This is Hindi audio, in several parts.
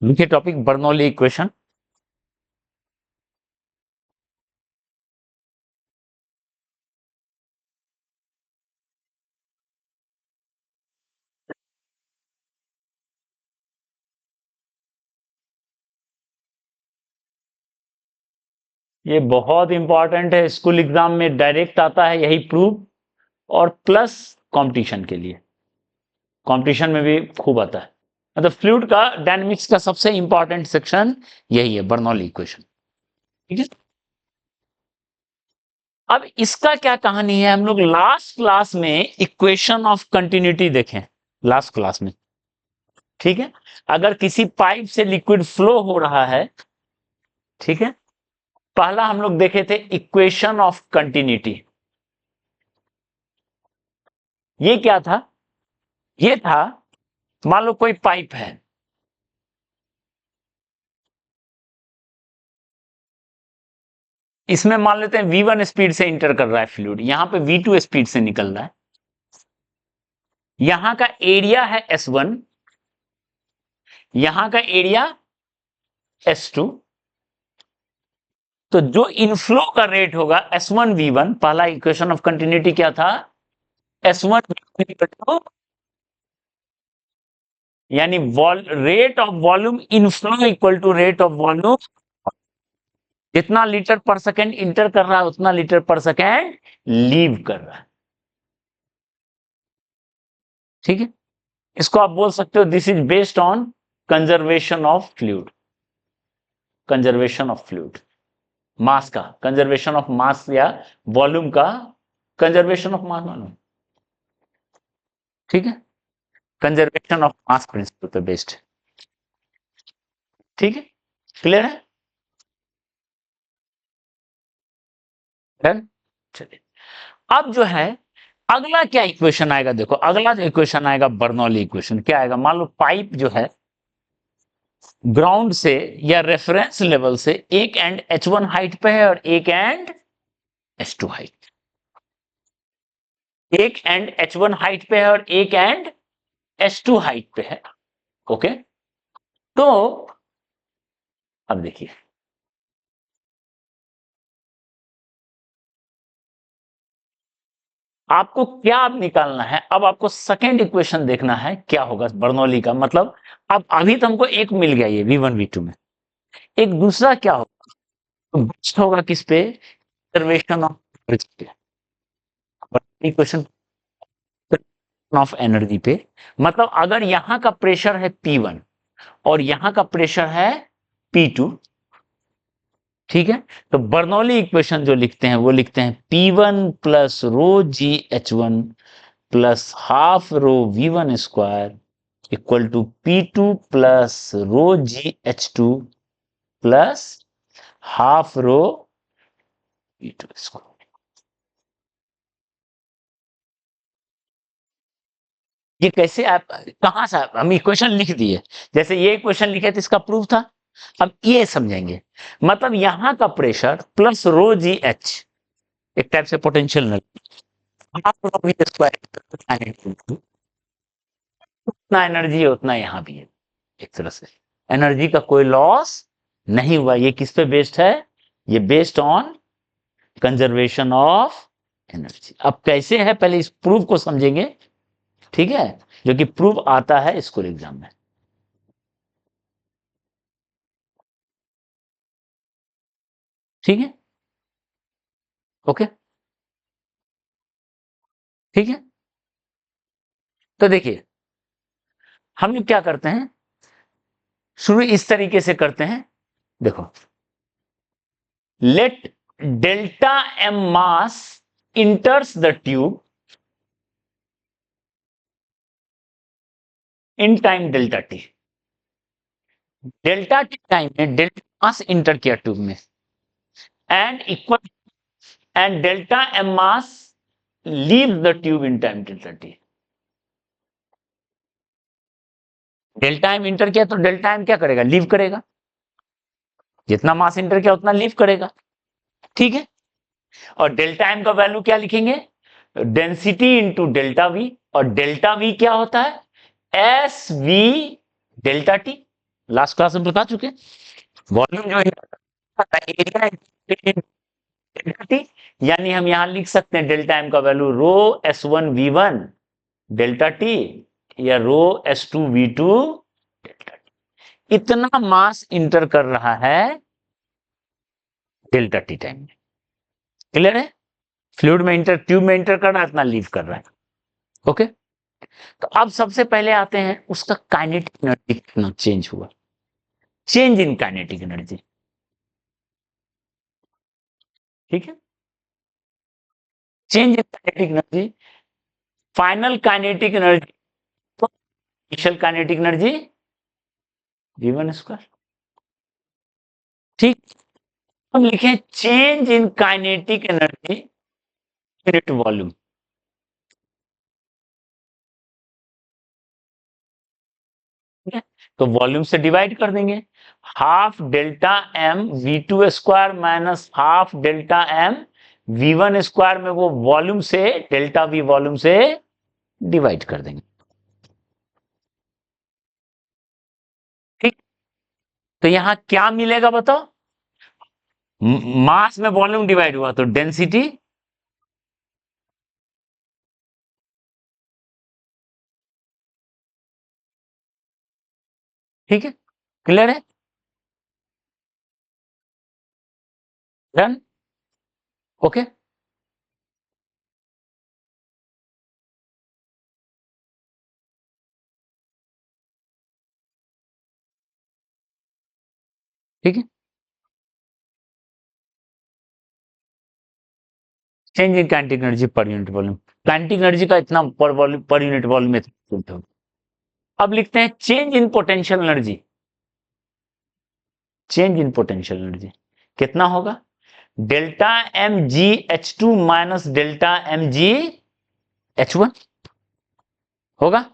लिखिए टॉपिक बर्नौली इक्वेशन। ये बहुत इंपॉर्टेंट है, स्कूल एग्जाम में डायरेक्ट आता है यही प्रूफ, और प्लस कंपटीशन के लिए, कंपटीशन में भी खूब आता है। मतलब फ्लूइड का डायनेमिक्स का सबसे इंपॉर्टेंट सेक्शन यही है, बर्नौली इक्वेशन। ठीक है, अब इसका क्या कहानी है, हम लोग लास्ट क्लास में इक्वेशन ऑफ कंटिन्यूटी देखें, लास्ट क्लास में। ठीक है, अगर किसी पाइप से लिक्विड फ्लो हो रहा है, ठीक है, पहला हम लोग देखे थे इक्वेशन ऑफ कंटिन्यूटी। ये क्या था, ये था, मान लो कोई पाइप है, इसमें मान लेते हैं V1 स्पीड से इंटर कर रहा है फ्लूइड, यहां पे V2 स्पीड से निकल रहा है, यहां का एरिया है S1, यहां का एरिया S2। तो जो इनफ्लो का रेट होगा S1V1, पहला इक्वेशन ऑफ कंटिन्यूटी क्या था, S1 यानी rate of volume inflow equal to rate of volume, जितना लीटर पर सेकेंड इंटर कर रहा है उतना लीटर पर सेकेंड लीव कर रहा है। ठीक है, इसको आप बोल सकते हो this is based on conservation of fluid, conservation of fluid, mass का कंजर्वेशन ऑफ मास, या वॉल्यूम का कंजर्वेशन ऑफ मास मानो। ठीक है, कंजर्वेशन ऑफ मास प्रिंसिपल पे बेस्ड। ठीक है, क्लियर है, डन। चलिए, अब जो है अगला क्या इक्वेशन आएगा, देखो अगला जो इक्वेशन आएगा बर्नौली इक्वेशन क्या आएगा, मान लो पाइप जो है ग्राउंड से या रेफरेंस लेवल से एक एंड H1 हाइट पे है और एक एंड H2 हाइट, एक एंड H1 हाइट पे है और एक एंड H2 हाइट पे है। ओके, तो अब देखिए, आपको क्या अब निकालना है, अब आपको सेकेंड इक्वेशन देखना है क्या होगा बर्नौली का, मतलब अब अभी तो हमको एक मिल गया ये V1 V2 में, एक दूसरा क्या होगा, तो बेस्ट होगा किस पे, conservation of equation of energy पे। मतलब अगर यहां का प्रेशर है P1 और यहां का प्रेशर है P2, ठीक है, तो बर्नौली इक्वेशन जो लिखते हैं वो लिखते हैं P1 plus rho G H1 plus half rho V1 square equal to P2 plus rho G H2 plus half rho P2 square. ये कैसे आप, कहां से हम इक्वेशन लिख दिए, जैसे ये इक्वेशन लिखे तो इसका प्रूफ था, अब ये समझेंगे। मतलब यहां का pressure plus rho G H, एक टाइप से पोटेंशियल उतना एनर्जी है उतना यहां भी है, एक तरह से एनर्जी का कोई लॉस नहीं हुआ। ये किस पे बेस्ड है, ये based on conservation of energy. अब कैसे है पहले इस प्रूफ को समझेंगे, ठीक है, जो कि प्रूफ आता है स्कूल एग्जाम में। ठीक है, ओके, ठीक है, तो देखिए हम लोग क्या करते हैं, शुरू इस तरीके से करते हैं, देखो, let delta M mass enters the tube in time delta T, delta T time में डेल्टा मास इंटर किया ट्यूब में, and equal and delta M mass leave the tube in time delta T. Delta M enter किया तो डेल्टा एम क्या करेगा, लीव करेगा, जितना मास इंटर किया उतना लीव करेगा। ठीक है, और डेल्टा एम का वैल्यू क्या लिखेंगे, डेंसिटी इंटू डेल्टा वी, और डेल्टा वी क्या होता है, S V delta T, last class में बता चुके। वॉल्यूम जो है एरिया डेल्टा टी, यानी हम यहां लिख सकते हैं डेल्टा एम का value rho S one V one delta T या rho S two V two delta T. इतना मास इंटर कर रहा है डेल्टा टी टाइम में। क्लियर है? फ्लूइड में इंटर, ट्यूब में इंटर कर रहा है, इतना लीव कर रहा है। ओके, तो अब सबसे पहले आते हैं उसका काइनेटिक एनर्जी कितना चेंज हुआ। चेंज इन काइनेटिक एनर्जी, ठीक है। Change in kinetic energy, final kinetic energy, initial kinetic energy v1 square. ठीक, हम लिखें change in kinetic energy unit volume. ठीक है, तो वॉल्यूम से डिवाइड कर देंगे। Half delta M V two square minus half delta M V one square में वो वॉल्यूम से डेल्टा वी वॉल्यूम से डिवाइड कर देंगे। ठीक, तो यहां क्या मिलेगा बताओ? मास में वॉल्यूम डिवाइड हुआ तो डेंसिटी, ठीक है, क्लियर है? Done, okay. ठीक है, change in kinetic energy per unit volume, kinetic energy का इतना पर वॉल्यूम, पर यूनिट वॉल्यूम में। अब लिखते हैं change in potential energy. Change in potential energy कितना होगा? Delta M G H two minus delta M G H one होगा।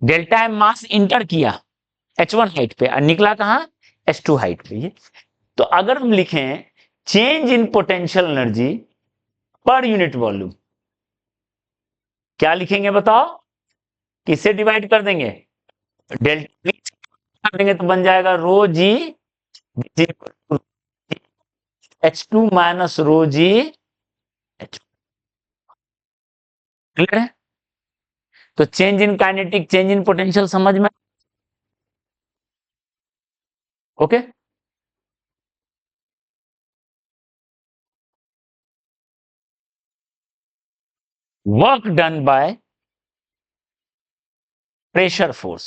डेल्टा एम मास इंटर किया एच वन हाइट पे और निकला कहां? एच टू हाइट पे। ये तो अगर हम लिखें change in potential energy per unit volume, क्या लिखेंगे बताओ? किससे डिवाइड कर देंगे? डेल्टा कर देंगे तो बन जाएगा rho G H two minus rho G H. Clear है? तो change in kinetic, change in potential समझ में। Okay, work done by pressure force.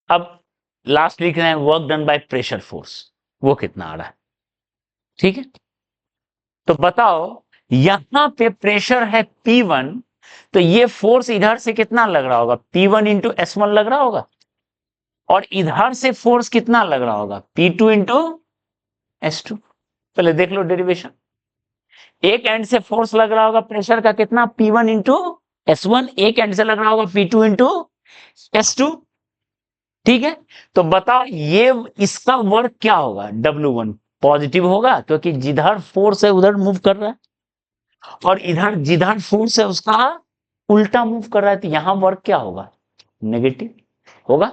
अब लास्ट लिख रहे हैं work done by pressure force, वो कितना आ रहा है? ठीक है, तो बताओ यहां पे प्रेशर है P1, तो ये फोर्स इधर से कितना लग रहा होगा? P1 इंटू एस वन लग रहा होगा, और इधर से फोर्स कितना लग रहा होगा? P2 into S two. पहले देख लो डेरिवेशन। एक एंड से फोर्स लग रहा होगा प्रेशर का कितना? P1 इंटू एस वन, एक एंड से लग रहा होगा P2 इंटू एस टू। ठीक है, तो बताओ ये इसका वर्क क्या होगा? W1 पॉजिटिव होगा क्योंकि जिधर फोर्स है उधर मूव कर रहा है, और इधर जिधर फोर्स है उसका उल्टा मूव कर रहा है, तो यहां वर्क क्या होगा? नेगेटिव होगा।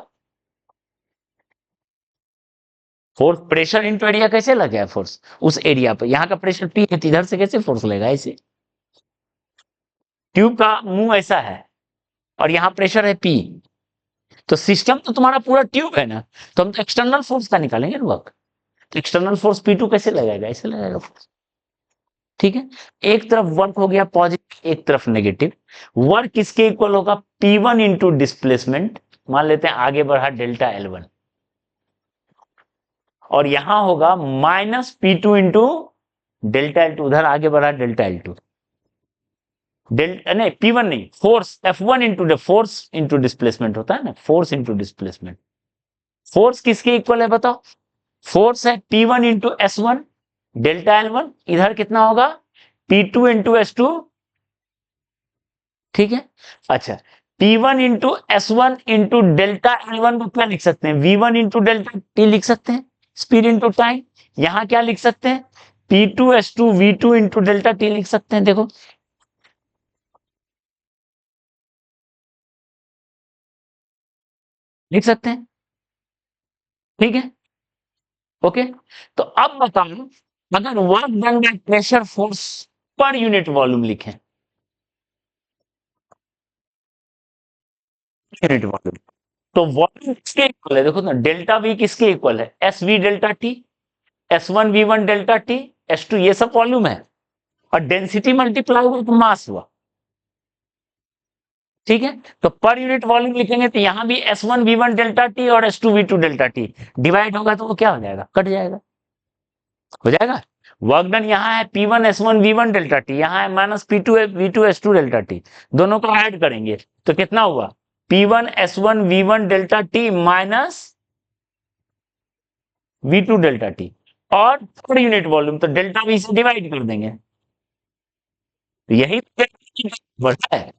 फोर्स प्रेशर इंटू एरिया कैसे लगे? फोर्स उस एरिया पे, यहां का प्रेशर P है, तो इधर से कैसे फोर्स लेगा? ऐसे ट्यूब का मुंह ऐसा है और यहां प्रेशर है P, तो सिस्टम तो तुम्हारा पूरा ट्यूब है ना, तो हम तो एक्सटर्नल फोर्स का निकालेंगे वर्क। तो एक्सटर्नल फोर्स P2 कैसे लगाएगा? ऐसे लगाएगा फोर्स। ठीक है, एक तरफ वर्क हो गया पॉजिटिव, एक तरफ नेगेटिव। वर्क किसके इक्वल होगा? P1 इंटू डिस्प्लेसमेंट, मान लेते हैं आगे बढ़ा डेल्टा L1, और यहां होगा minus P2 into delta L2, उधर आगे बढ़ा डेल्टा L2। डेल्टा नहीं, P1 नहीं, force F1 into force into displacement होता है ना, फोर्स इंटू डिस्प्लेसमेंट। फोर्स किसके इक्वल है बताओ? फोर्स है P1 into S one delta L1, इधर कितना होगा? P2 into S to. ठीक है, अच्छा, P1 into S one into delta L1 को क्या लिख सकते हैं? V1 इंटू डेल्टा T लिख सकते हैं, स्पीड इंटू टाइम। यहां क्या लिख सकते हैं? P2 S2 V2 into delta T लिख सकते हैं। देखो लिख सकते हैं, ठीक है, ओके। तो अब बताओ, अगर work done by pressure force per unit volume लिखें, यूनिट वॉल्यूम, तो वॉल्यूम किसके इक्वल है, देखो ना, डेल्टा वी किसके इक्वल है, S V delta T, S one V one delta T, S two, ये सब वॉल्यूम है, और डेंसिटी मल्टीप्लाई हुआ तो मास हुआ, ठीक है। तो पर यूनिट वॉल्यूम लिखेंगे तो यहां भी S one V one delta T और S two V two delta T divide होगा तो वो क्या हो जाएगा, कट जाएगा, हो जाएगा। वर्क डन यहाँ है P one S one V one delta T, यहाँ है minus P two V two S two delta T, दोनों को ऐड करेंगे तो कितना हुआ, P one S one V one delta T minus V two delta T, और पर यूनिट वॉल्यूम तो डेल्टा वी से डिवाइड कर देंगे, तो यही बढ़ता है,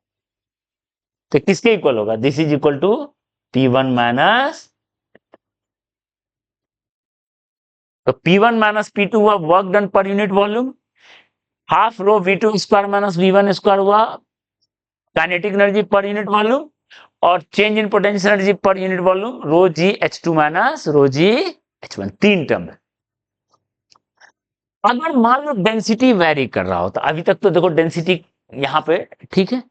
तो किसके इक्वल होगा, this is equal to P one minus, तो P one minus P two हुआ work done per unit volume, half rho V two square minus V one square हुआ kinetic energy per unit volume, और change in potential energy per unit volume rho G H two minus rho G H one, तीन टर्म है। अगर मान लो डेंसिटी वेरी कर रहा हो, तो अभी तक तो देखो डेंसिटी यहां पे ठीक है,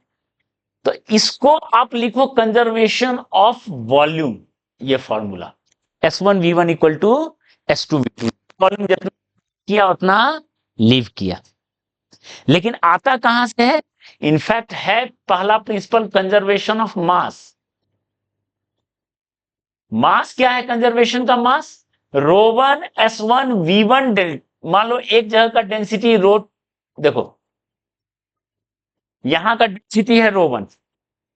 तो इसको आप लिखो कंजर्वेशन ऑफ वॉल्यूम, ये formula S one V one equal to S two V two, volume जितना किया उतना लीव किया, लेकिन आता कहां से है, इनफैक्ट है पहला principle conservation of mass. Mass क्या है कंजर्वेशन का, mass rho one S one V one del, मान लो एक जगह का डेंसिटी रो, देखो यहां का डेंसिटी है रो वन,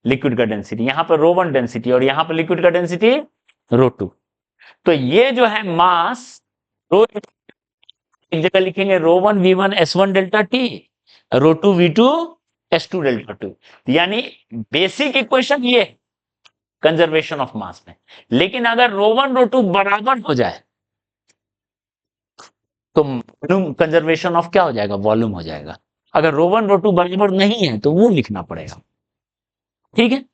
लिक्विड का डेंसिटी, यहां पर रो वन डेंसिटी, और यहां पर लिक्विड का डेंसिटी रो टू, तो ये जो है मास रो, एक जगह लिखेंगे rho one V one S one delta T, rho two V two S two delta two, यानी बेसिक इक्वेशन ये कंजर्वेशन ऑफ मास में, लेकिन अगर रो वन रो टू बराबर हो जाए तो वॉल्यूम कंजर्वेशन ऑफ क्या हो जाएगा, वॉल्यूम हो जाएगा, अगर रो वन रो टू बराबर नहीं है तो वो लिखना पड़ेगा, ठीक है।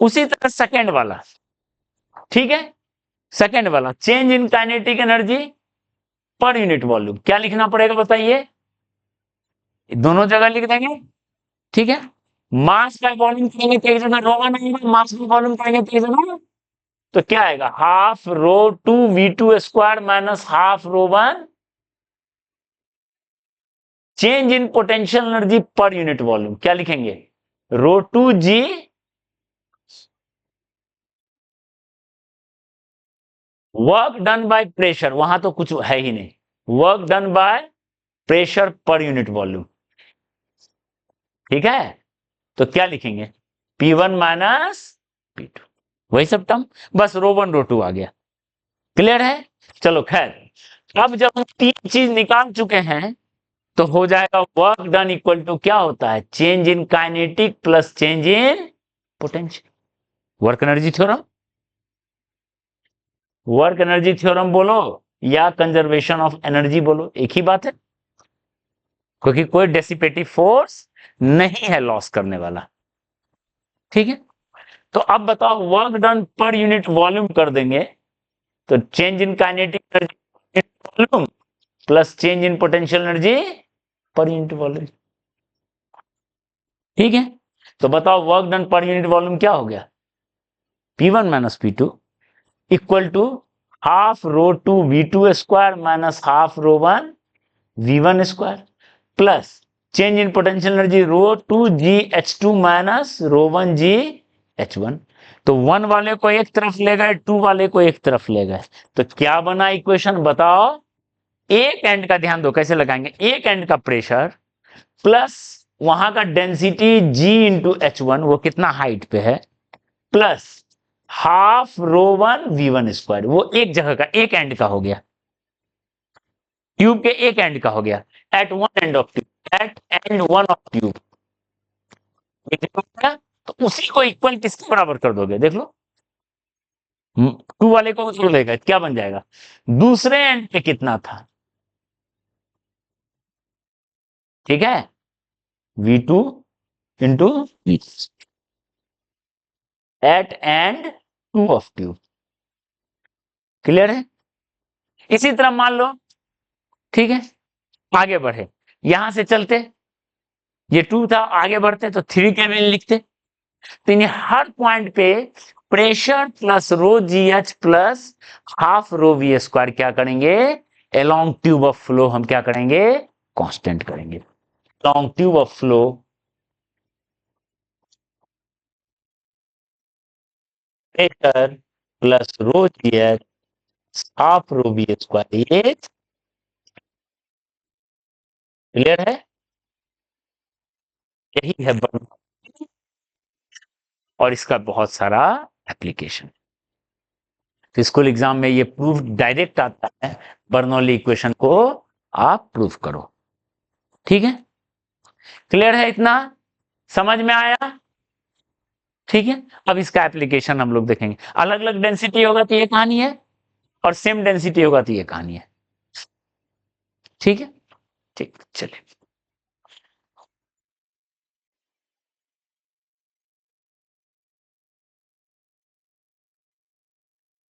उसी तरह सेकेंड वाला, ठीक है, सेकेंड वाला change in kinetic energy per unit volume क्या लिखना पड़ेगा बताइए, दोनों जगह लिख देंगे, ठीक है। मास का वॉल्यूम करेंगे तो एक जगह रो वन आएगा, मास का वॉल्यूम करेंगे तो एक जगह, तो क्या आएगा, half rho two V two square minus half rho one change in potential energy per unit volume क्या लिखेंगे, rho two G work done by pressure, वहां तो कुछ है ही नहीं, work done by pressure per unit volume, ठीक है। तो क्या लिखेंगे, P one minus P two, वही सब टर्म, बस रो वन रो टू आ गया, क्लियर है। चलो खैर, अब जब हम तीन चीज निकाल चुके हैं तो हो जाएगा वर्क डन इक्वल टू क्या होता है, change in kinetic plus change in potential, work energy theorem, work energy theorem बोलो या कंजर्वेशन ऑफ एनर्जी बोलो, एक ही बात है, क्योंकि कोई डेसिपेटिव फोर्स नहीं है लॉस करने वाला, ठीक है। तो अब बताओ work done per unit volume कर देंगे, तो change in kinetic energy volume plus change in potential energy per unit volume, ठीक है। तो बताओ work done per unit volume क्या हो गया, P one minus P two equal to half rho two V two square minus half rho one V one square plus change in potential energy rho two G H two minus rho one ji H one, तो वन वाले को एक तरफ ले गए, टू वाले को एक तरफ ले गए, तो क्या बना इक्वेशन बताओ, एक एंड का ध्यान दो कैसे लगाएंगे, एक एंड का प्रेशर प्लस वहां का density G into H one, वो कितना हाइट पे है, plus half rho one V one square, वो एक जगह का एक एंड का हो गया, ट्यूब के एक एंड का हो गया, at one end of tube, at end one of tube, तो उसी को इक्वल किसके बराबर कर दोगे, देख लो, टू वाले को जोड़ लेगा क्या बन जाएगा, दूसरे एंड पे कितना था, ठीक है, V two into at end two of tube. Clear है? इसी तरह मान लो, ठीक है, आगे बढ़े, यहां से चलते, ये 2 था, आगे बढ़ते तो 3 केविन लिखते। तो इन्हें हर पॉइंट पे pressure plus rho G H plus half rho V square क्या करेंगे, अलोंग ट्यूब ऑफ फ्लो हम क्या करेंगे, कांस्टेंट करेंगे। Long tube of flow pressure plus rho G H half rho V square, ये क्लियर है? यही है और इसका बहुत सारा एप्लीकेशन। तो स्कूल एग्जाम में ये प्रूफ डायरेक्ट आता है, बर्नौली इक्वेशन को आप प्रूफ करो। ठीक है? क्लियर है? इतना समझ में आया? ठीक है, अब इसका एप्लीकेशन हम लोग देखेंगे। अलग अलग डेंसिटी होगा तो ये कहानी है, और सेम डेंसिटी होगा तो ये कहानी है। ठीक है? ठीक, चलिए।